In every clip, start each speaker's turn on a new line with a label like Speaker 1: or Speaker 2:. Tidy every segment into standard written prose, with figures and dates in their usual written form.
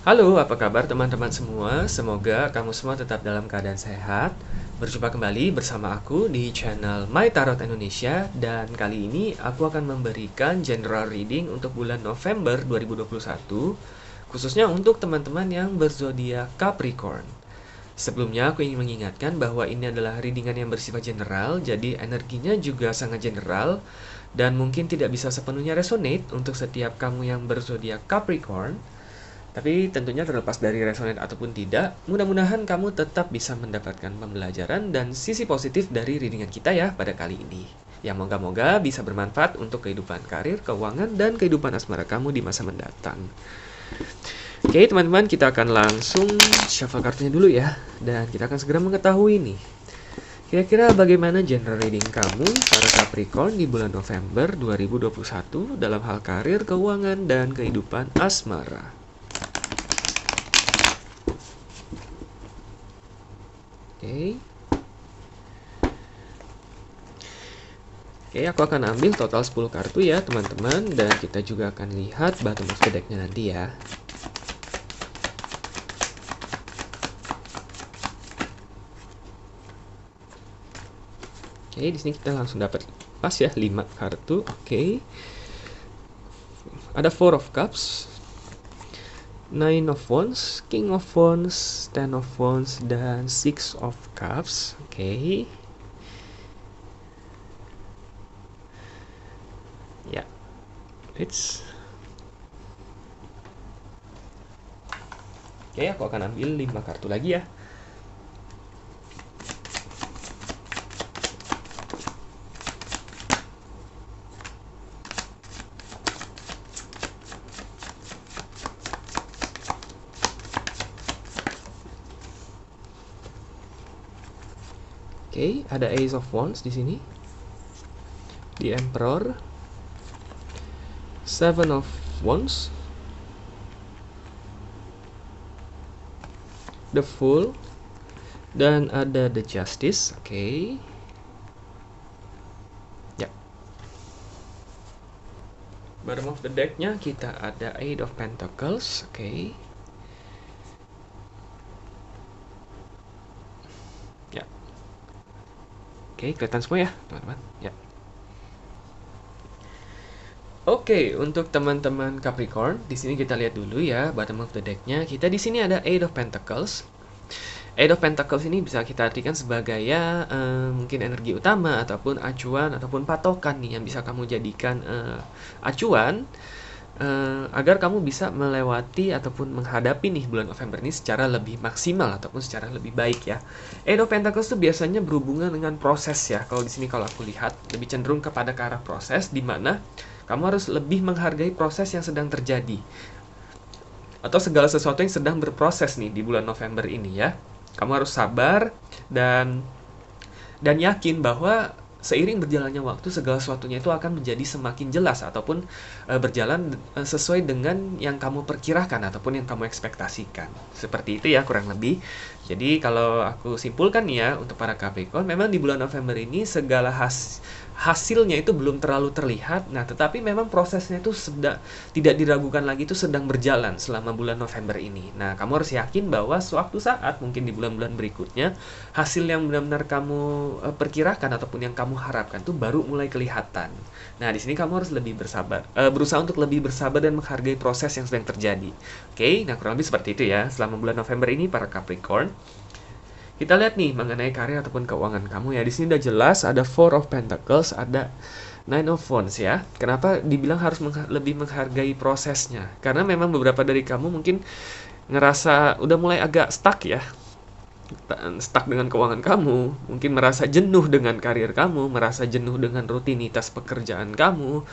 Speaker 1: Halo, apa kabar teman-teman semua? Semoga kamu semua tetap dalam keadaan sehat. Berjumpa kembali bersama aku di channel My Tarot Indonesia dan kali ini aku akan memberikan general reading untuk bulan November 2021 khususnya untuk teman-teman yang berzodiak Capricorn. Sebelumnya aku ingin mengingatkan bahwa ini adalah readingan yang bersifat general, jadi energinya juga sangat general dan mungkin tidak bisa sepenuhnya resonate untuk setiap kamu yang berzodiak Capricorn. Tapi tentunya terlepas dari resonate ataupun tidak, mudah-mudahan kamu tetap bisa mendapatkan pembelajaran dan sisi positif dari readingan kita ya pada kali ini. Yang moga-moga bisa bermanfaat untuk kehidupan karir, keuangan, dan kehidupan asmara kamu di masa mendatang. Oke teman-teman, kita akan langsung shuffle kartunya dulu ya. Dan kita akan segera mengetahui nih, kira-kira bagaimana general reading kamu para Capricorn di bulan November 2021 dalam hal karir, keuangan, dan kehidupan asmara. Oke, aku akan ambil total 10 kartu ya teman-teman. Dan kita juga akan lihat bottom of the deck-nya nanti ya. Oke, di sini kita langsung dapat pas ya 5 kartu. Oke. Ada 4 of Cups, 9 of Wands, King of Wands, 10 of Wands, dan 6 of Cups. Oke. Ya. Oke, aku akan ambil 5 kartu lagi ya. Oke, ada Ace of Wands di sini, The Emperor, 7 of Wands, The Fool, dan ada The Justice. Oke. Ya. Bottom of the deck-nya kita ada 8 of Pentacles. Oke. Ya. Oke, kelihatan semua ya, teman-teman. Ya. Oke, untuk teman-teman Capricorn, di sini kita lihat dulu ya bottom of the deck-nya. Kita di sini ada 8 of Pentacles. 8 of Pentacles ini bisa kita artikan sebagai ya mungkin energi utama ataupun acuan ataupun patokan nih yang bisa kamu jadikan acuan agar kamu bisa melewati ataupun menghadapi nih bulan November ini secara lebih maksimal ataupun secara lebih baik ya. 8 of Pentacles itu biasanya berhubungan dengan proses ya. Kalau di sini kalau aku lihat lebih cenderung kepada ke arah proses, di mana kamu harus lebih menghargai proses yang sedang terjadi atau segala sesuatu yang sedang berproses nih di bulan November ini ya. Kamu harus sabar dan yakin bahwa seiring berjalannya waktu segala sesuatunya itu akan menjadi semakin jelas ataupun berjalan sesuai dengan yang kamu perkirakan ataupun yang kamu ekspektasikan. Seperti itu ya kurang lebih. Jadi kalau aku simpulkan ya untuk para Capricorn, memang di bulan November ini segala hasilnya itu belum terlalu terlihat. Nah, tetapi memang prosesnya itu tidak diragukan lagi, itu sedang berjalan selama bulan November ini. Nah, kamu harus yakin bahwa suatu saat mungkin di bulan-bulan berikutnya hasil yang benar-benar kamu perkirakan ataupun yang kamu harapkan itu baru mulai kelihatan. Nah, di sini kamu harus lebih bersabar, berusaha untuk lebih bersabar dan menghargai proses yang sedang terjadi. Oke, nah kurang lebih seperti itu ya selama bulan November ini para Capricorn. Kita lihat nih mengenai karir ataupun keuangan kamu ya. Di sini udah jelas ada 4 of Pentacles, ada 9 of Wands ya. Kenapa dibilang harus lebih menghargai prosesnya? Karena memang beberapa dari kamu mungkin ngerasa udah mulai agak stuck ya. Stuck dengan keuangan kamu, mungkin merasa jenuh dengan karir kamu, merasa jenuh dengan rutinitas pekerjaan kamu,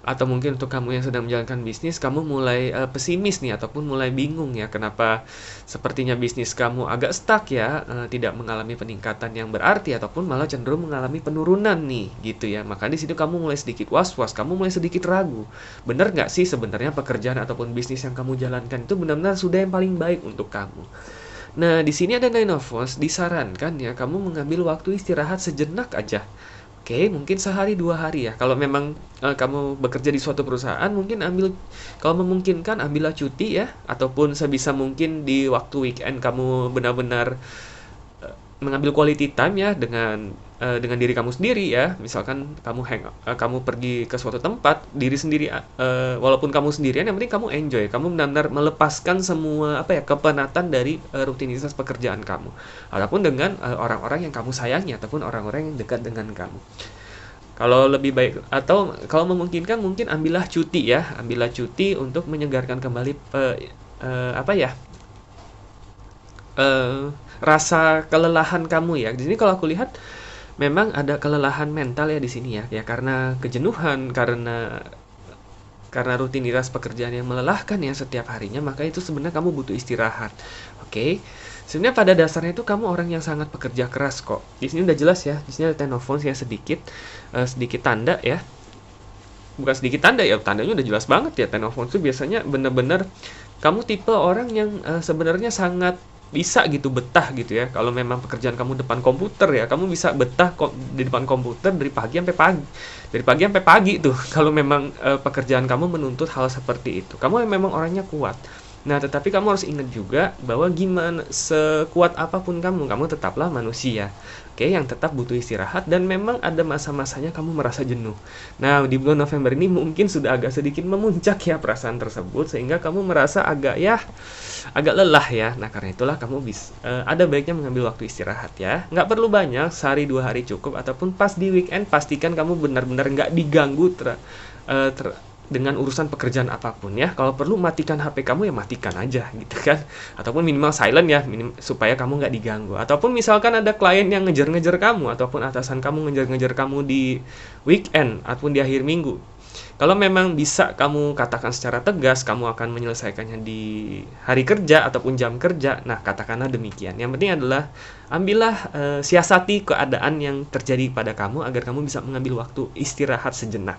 Speaker 1: atau mungkin untuk kamu yang sedang menjalankan bisnis, kamu mulai pesimis nih ataupun mulai bingung ya kenapa sepertinya bisnis kamu agak stuck ya, tidak mengalami peningkatan yang berarti ataupun malah cenderung mengalami penurunan nih gitu ya. Maka di situ kamu mulai sedikit was-was, kamu mulai sedikit ragu. Benar nggak sih sebenarnya pekerjaan ataupun bisnis yang kamu jalankan itu benar-benar sudah yang paling baik untuk kamu? Nah, di sini ada 9 of Wands, disarankan ya kamu mengambil waktu istirahat sejenak aja Oke, mungkin sehari 2 hari ya. Kalau memang kamu bekerja di suatu perusahaan, mungkin kalau memungkinkan ambillah cuti ya, ataupun sebisa mungkin di waktu weekend kamu benar-benar mengambil quality time ya dengan diri kamu sendiri ya. Misalkan kamu pergi ke suatu tempat diri sendiri, walaupun kamu sendirian, yang penting kamu enjoy, kamu benar-benar melepaskan semua kepenatan dari rutinitas pekerjaan kamu, ataupun dengan orang-orang yang kamu sayangi, ataupun orang-orang yang dekat dengan kamu. Kalau lebih baik atau kalau memungkinkan, mungkin ambillah cuti untuk menyegarkan kembali apa ya rasa kelelahan kamu ya. Di sini kalau aku lihat memang ada kelelahan mental ya di sini ya. Ya karena kejenuhan, karena rutinitas pekerjaan yang melelahkan ya setiap harinya, maka itu sebenarnya kamu butuh istirahat. Oke. Sebenarnya pada dasarnya itu kamu orang yang sangat pekerja keras kok. Di sini udah jelas ya. Di sini ada ten of wands ya, sedikit tanda ya. Bukan sedikit tanda ya, tandanya udah jelas banget ya. Ten of wands itu biasanya benar-benar kamu tipe orang yang sebenarnya sangat bisa gitu betah gitu ya. Kalau memang pekerjaan kamu depan komputer ya, kamu bisa betah kok di depan komputer dari pagi sampai pagi tuh. Kalau memang pekerjaan kamu menuntut hal seperti itu, kamu memang orangnya kuat. Nah, tetapi kamu harus ingat juga bahwa gimana sekuat apapun kamu tetaplah manusia. Oke, yang tetap butuh istirahat, dan memang ada masa-masanya kamu merasa jenuh. Nah, di bulan November ini mungkin sudah agak sedikit memuncak ya perasaan tersebut, sehingga kamu merasa agak lelah ya. Nah, karena itulah kamu ada baiknya mengambil waktu istirahat ya. Nggak perlu banyak, sehari 2 hari cukup, ataupun pas di weekend pastikan kamu benar-benar nggak diganggu dengan urusan pekerjaan apapun ya. Kalau perlu matikan HP kamu ya, matikan aja gitu kan. Ataupun minimal silent ya, supaya kamu nggak diganggu. Ataupun misalkan ada klien yang ngejar-ngejar kamu, ataupun atasan kamu ngejar-ngejar kamu di weekend ataupun di akhir minggu. Kalau memang bisa kamu katakan secara tegas, kamu akan menyelesaikannya di hari kerja ataupun jam kerja. Nah, katakanlah demikian. Yang penting adalah ambillah, siasati keadaan yang terjadi pada kamu agar kamu bisa mengambil waktu istirahat sejenak.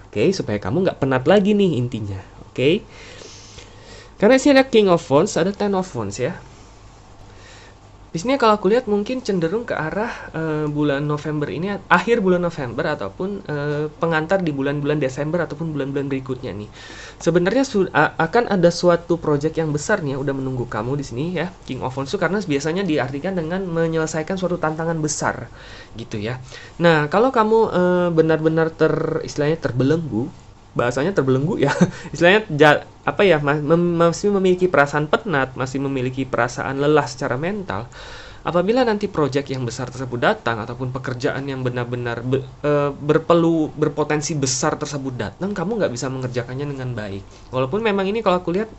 Speaker 1: Oke, supaya kamu nggak penat lagi nih intinya. Oke. Karena sini ada King of Wands, ada Ten of Wands ya. Di sini kalau aku lihat mungkin cenderung ke arah bulan November ini, akhir bulan November, ataupun pengantar di bulan-bulan Desember ataupun bulan-bulan berikutnya nih. Sebenarnya akan ada suatu project yang besar nih ya, udah menunggu kamu di sini ya. King of Wands itu karena biasanya diartikan dengan menyelesaikan suatu tantangan besar gitu ya. Nah, kalau kamu benar-benar istilahnya terbelenggu, bahasanya terbelenggu ya, istilahnya masih memiliki perasaan penat, masih memiliki perasaan lelah secara mental. Apabila nanti proyek yang besar tersebut datang, ataupun pekerjaan yang benar-benar berpotensi besar tersebut datang, kamu nggak bisa mengerjakannya dengan baik. Walaupun memang ini kalau aku lihat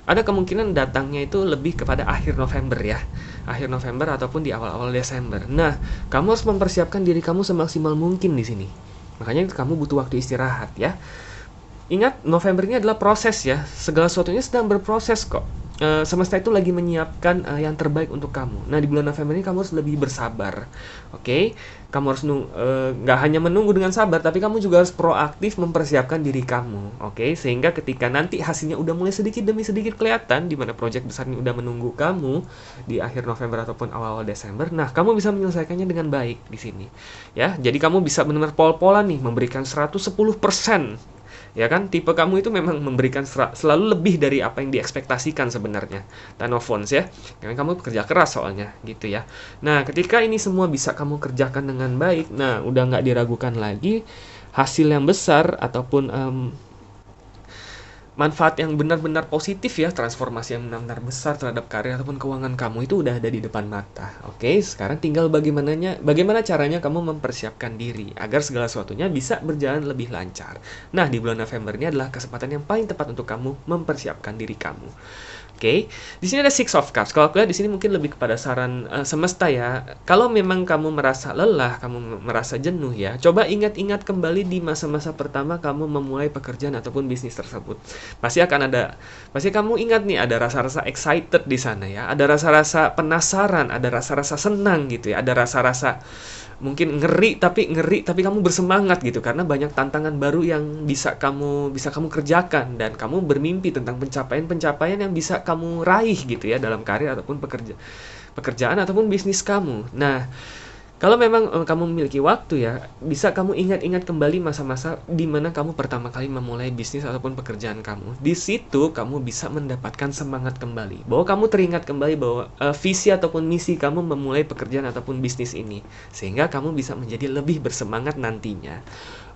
Speaker 1: ada kemungkinan datangnya itu lebih kepada akhir November ya, akhir November ataupun di awal-awal Desember. Nah, kamu harus mempersiapkan diri kamu semaksimal mungkin di sini. Makanya kamu butuh waktu istirahat ya. Ingat, November ini adalah proses ya. Segala sesuatunya sedang berproses kok. Semesta itu lagi menyiapkan yang terbaik untuk kamu. Nah, di bulan November ini kamu harus lebih bersabar. Oke? Kamu harus nggak hanya menunggu dengan sabar, tapi kamu juga harus proaktif mempersiapkan diri kamu. Oke? Sehingga ketika nanti hasilnya udah mulai sedikit demi sedikit kelihatan, di mana proyek besar ini udah menunggu kamu di akhir November ataupun awal-awal Desember, nah, kamu bisa menyelesaikannya dengan baik di sini. Ya, jadi kamu bisa benar-benar pol-polan nih, memberikan 110%. Ya kan, tipe kamu itu memang memberikan selalu lebih dari apa yang diekspektasikan sebenarnya. Ten of Wands ya, karena kamu bekerja keras soalnya gitu ya. Nah, ketika ini semua bisa kamu kerjakan dengan baik, nah udah nggak diragukan lagi, hasil yang besar ataupun manfaat yang benar-benar positif ya, transformasi yang benar-benar besar terhadap karir ataupun keuangan kamu itu udah ada di depan mata. Oke, sekarang tinggal bagaimana caranya kamu mempersiapkan diri agar segala sesuatunya bisa berjalan lebih lancar. Nah, di bulan November ini adalah kesempatan yang paling tepat untuk kamu mempersiapkan diri kamu. Oke, di sini ada Six of Cups. Kalau aku lihat di sini mungkin lebih kepada saran semesta ya. Kalau memang kamu merasa lelah, kamu merasa jenuh ya, coba ingat-ingat kembali di masa-masa pertama kamu memulai pekerjaan ataupun bisnis tersebut. Pasti kamu ingat nih, ada rasa-rasa excited di sana ya, ada rasa-rasa penasaran, ada rasa-rasa senang gitu ya, ada rasa-rasa mungkin ngeri tapi kamu bersemangat gitu karena banyak tantangan baru yang bisa kamu kerjakan, dan kamu bermimpi tentang pencapaian yang bisa kamu raih gitu ya dalam karir ataupun pekerjaan ataupun bisnis kamu. Nah, Kalau memang kamu memiliki waktu ya, bisa kamu ingat-ingat kembali masa-masa di mana kamu pertama kali memulai bisnis ataupun pekerjaan kamu. Di situ kamu bisa mendapatkan semangat kembali. Bahwa kamu teringat kembali bahwa visi ataupun misi kamu memulai pekerjaan ataupun bisnis ini. Sehingga kamu bisa menjadi lebih bersemangat nantinya.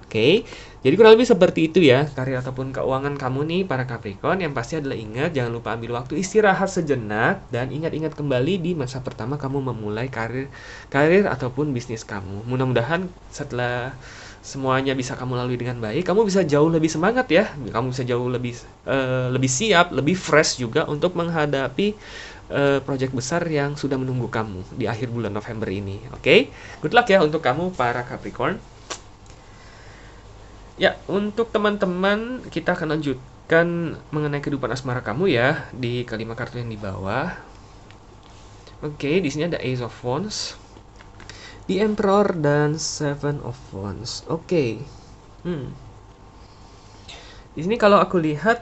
Speaker 1: Oke, jadi kurang lebih seperti itu ya karir ataupun keuangan kamu nih para Capricorn. Yang pasti adalah ingat, jangan lupa ambil waktu istirahat sejenak dan ingat-ingat kembali di masa pertama kamu memulai karir ataupun bisnis kamu. Mudah-mudahan setelah semuanya bisa kamu lalui dengan baik, kamu bisa jauh lebih semangat ya. Kamu bisa jauh lebih siap, lebih fresh juga untuk menghadapi proyek besar yang sudah menunggu kamu di akhir bulan November ini. Oke, good luck ya untuk kamu para Capricorn. Ya, untuk teman-teman, kita akan lanjutkan mengenai kehidupan asmara kamu ya di kelima kartu yang di bawah. Oke, di sini ada Ace of Wands, The Emperor dan Seven of Wands. Oke. Di sini kalau aku lihat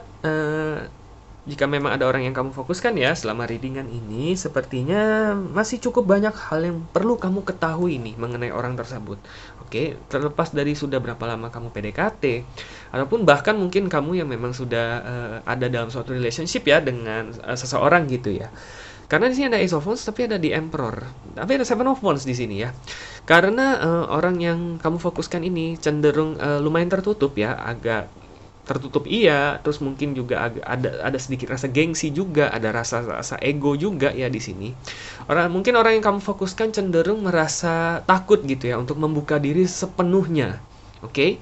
Speaker 1: jika memang ada orang yang kamu fokuskan ya selama readingan ini, sepertinya masih cukup banyak hal yang perlu kamu ketahui nih mengenai orang tersebut. Oke, terlepas dari sudah berapa lama kamu PDKT, ataupun bahkan mungkin kamu yang memang sudah ada dalam suatu relationship ya dengan seseorang gitu ya. Karena di sini ada Ace of Wands, tapi ada The Emperor, tapi ada Seven of Wands di sini ya. Karena orang yang kamu fokuskan ini cenderung lumayan tertutup ya, agak tertutup iya, terus mungkin juga ada sedikit rasa gengsi juga, ada rasa ego juga ya di sini. Mungkin orang yang kamu fokuskan cenderung merasa takut gitu ya untuk membuka diri sepenuhnya. Oke?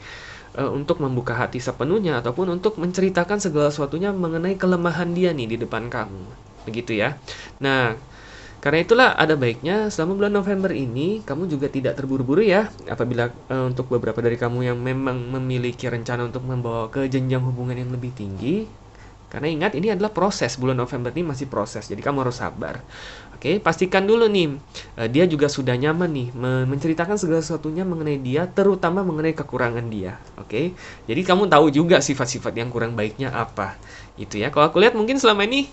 Speaker 1: Untuk membuka hati sepenuhnya ataupun untuk menceritakan segala sesuatunya mengenai kelemahan dia nih di depan kamu. Begitu ya. Nah, karena itulah ada baiknya selama bulan November ini kamu juga tidak terburu-buru ya. Apabila untuk beberapa dari kamu yang memang memiliki rencana untuk membawa ke jenjang hubungan yang lebih tinggi. Karena ingat ini adalah proses, bulan November ini masih proses. Jadi kamu harus sabar. Oke, pastikan dulu nih dia juga sudah nyaman nih menceritakan segala sesuatunya mengenai dia, terutama mengenai kekurangan dia. Oke. Jadi kamu tahu juga sifat-sifat yang kurang baiknya apa. Itu ya. Kalau aku lihat mungkin selama ini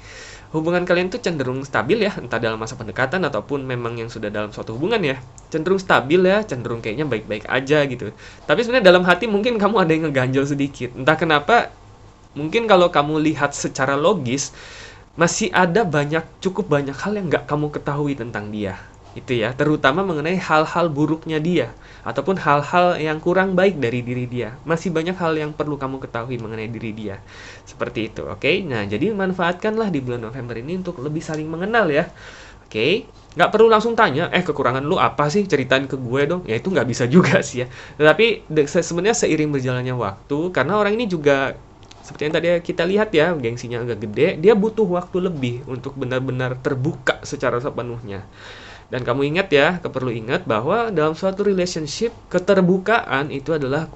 Speaker 1: hubungan kalian tuh cenderung stabil ya, entah dalam masa pendekatan ataupun memang yang sudah dalam suatu hubungan ya. Cenderung stabil ya, cenderung kayaknya baik-baik aja gitu. Tapi sebenarnya dalam hati mungkin kamu ada yang ngeganjel sedikit. Entah kenapa, mungkin kalau kamu lihat secara logis, masih ada cukup banyak hal yang nggak kamu ketahui tentang dia. Itu ya, terutama mengenai hal-hal buruknya dia ataupun hal-hal yang kurang baik dari diri dia. Masih banyak hal yang perlu kamu ketahui mengenai diri dia. Seperti itu, oke? Nah, jadi manfaatkanlah di bulan November ini untuk lebih saling mengenal ya. Oke? Nggak perlu langsung tanya, kekurangan lu apa sih? Ceritain ke gue dong. Ya itu nggak bisa juga sih ya. Tetapi sebenarnya seiring berjalannya waktu, karena orang ini juga seperti yang tadi kita lihat ya, gengsinya agak gede, dia butuh waktu lebih untuk benar-benar terbuka secara sepenuhnya. Dan kamu ingat ya, perlu ingat bahwa dalam suatu relationship, keterbukaan itu adalah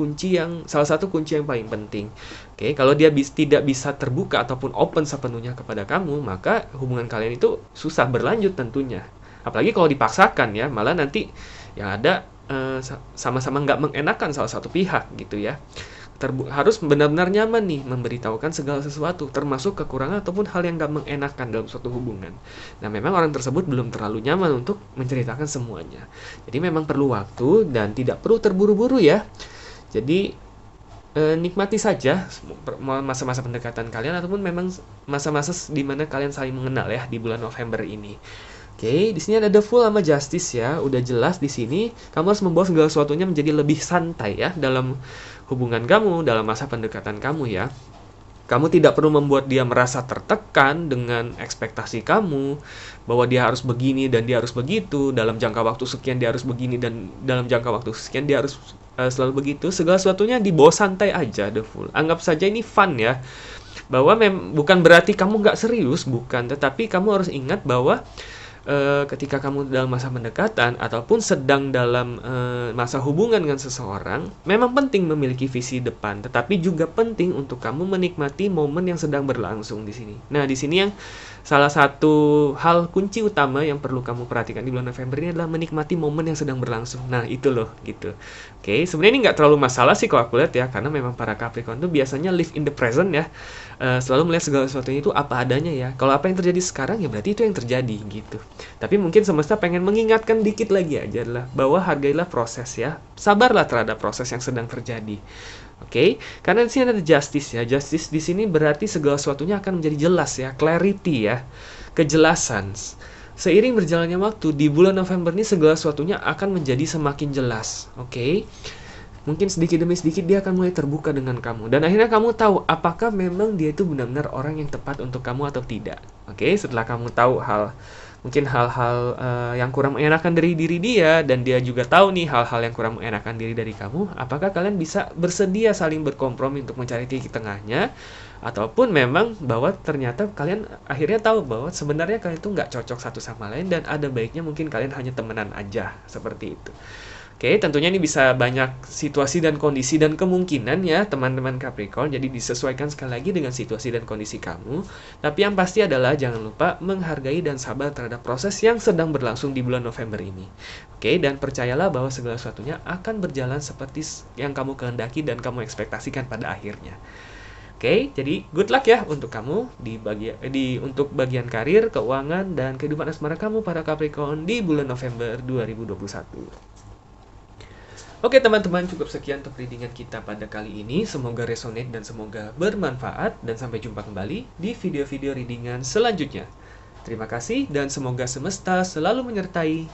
Speaker 1: salah satu kunci yang paling penting. Oke, kalau dia tidak bisa terbuka ataupun open sepenuhnya kepada kamu, maka hubungan kalian itu susah berlanjut tentunya. Apalagi kalau dipaksakan ya, malah nanti yang ada sama-sama nggak mengenakan salah satu pihak gitu ya. Harus benar-benar nyaman nih memberitahukan segala sesuatu, termasuk kekurangan ataupun hal yang gak mengenakan dalam suatu hubungan. Nah, memang orang tersebut belum terlalu nyaman untuk menceritakan semuanya. Jadi memang perlu waktu dan tidak perlu terburu-buru ya. Jadi nikmati saja masa-masa pendekatan kalian ataupun memang masa-masa di mana kalian saling mengenal ya di bulan November ini. Oke, di sini ada The Fool sama Justice ya. Udah jelas di sini kamu harus membawa segala sesuatunya menjadi lebih santai ya dalam hubungan kamu, dalam masa pendekatan kamu ya. Kamu tidak perlu membuat dia merasa tertekan dengan ekspektasi kamu bahwa dia harus begini dan dia harus begitu, dalam jangka waktu sekian dia harus begini dan dalam jangka waktu sekian dia harus selalu begitu. Segala sesuatunya dibawa santai aja, The Fool. Anggap saja ini fun ya. Bahwa bukan berarti kamu nggak serius, bukan, tetapi kamu harus ingat bahwa ketika kamu dalam masa pendekatan ataupun sedang dalam masa hubungan dengan seseorang, memang penting memiliki visi depan, tetapi juga penting untuk kamu menikmati momen yang sedang berlangsung di sini. Nah, di sini yang salah satu hal kunci utama yang perlu kamu perhatikan di bulan November ini adalah menikmati momen yang sedang berlangsung. Nah, itu loh, gitu. Oke, sebenarnya ini nggak terlalu masalah sih kalau aku lihat ya, karena memang para Capricorn itu biasanya live in the present ya, selalu melihat segala sesuatunya itu apa adanya ya. Kalau apa yang terjadi sekarang ya berarti itu yang terjadi gitu. Tapi mungkin semesta pengen mengingatkan dikit lagi aja lah bahwa hargailah proses ya. Sabarlah terhadap proses yang sedang terjadi. Oke, karena di sini ada justice ya. Justice di sini berarti segala sesuatunya akan menjadi jelas ya, clarity ya, kejelasan. Seiring berjalannya waktu di bulan November ini segala sesuatunya akan menjadi semakin jelas. Oke. Mungkin sedikit demi sedikit dia akan mulai terbuka dengan kamu. Dan akhirnya kamu tahu apakah memang dia itu benar-benar orang yang tepat untuk kamu atau tidak. Oke, setelah kamu tahu mungkin hal-hal yang kurang mengenakan dari diri dia, dan dia juga tahu nih hal-hal yang kurang mengenakan diri dari kamu, apakah kalian bisa bersedia saling berkompromi untuk mencari titik tengahnya, ataupun memang bahwa ternyata kalian akhirnya tahu bahwa sebenarnya kalian itu nggak cocok satu sama lain, dan ada baiknya mungkin kalian hanya temenan aja, seperti itu. Oke, tentunya ini bisa banyak situasi dan kondisi dan kemungkinan ya teman-teman Capricorn. Jadi disesuaikan sekali lagi dengan situasi dan kondisi kamu. Tapi yang pasti adalah jangan lupa menghargai dan sabar terhadap proses yang sedang berlangsung di bulan November ini. Oke, dan percayalah bahwa segala sesuatunya akan berjalan seperti yang kamu kehendaki dan kamu ekspektasikan pada akhirnya. Oke, jadi good luck ya untuk kamu untuk bagian karir, keuangan, dan kehidupan asmara kamu para Capricorn di bulan November 2021. Oke teman-teman, cukup sekian untuk readingan kita pada kali ini. Semoga resonate dan semoga bermanfaat. Dan sampai jumpa kembali di video-video readingan selanjutnya. Terima kasih dan semoga semesta selalu menyertai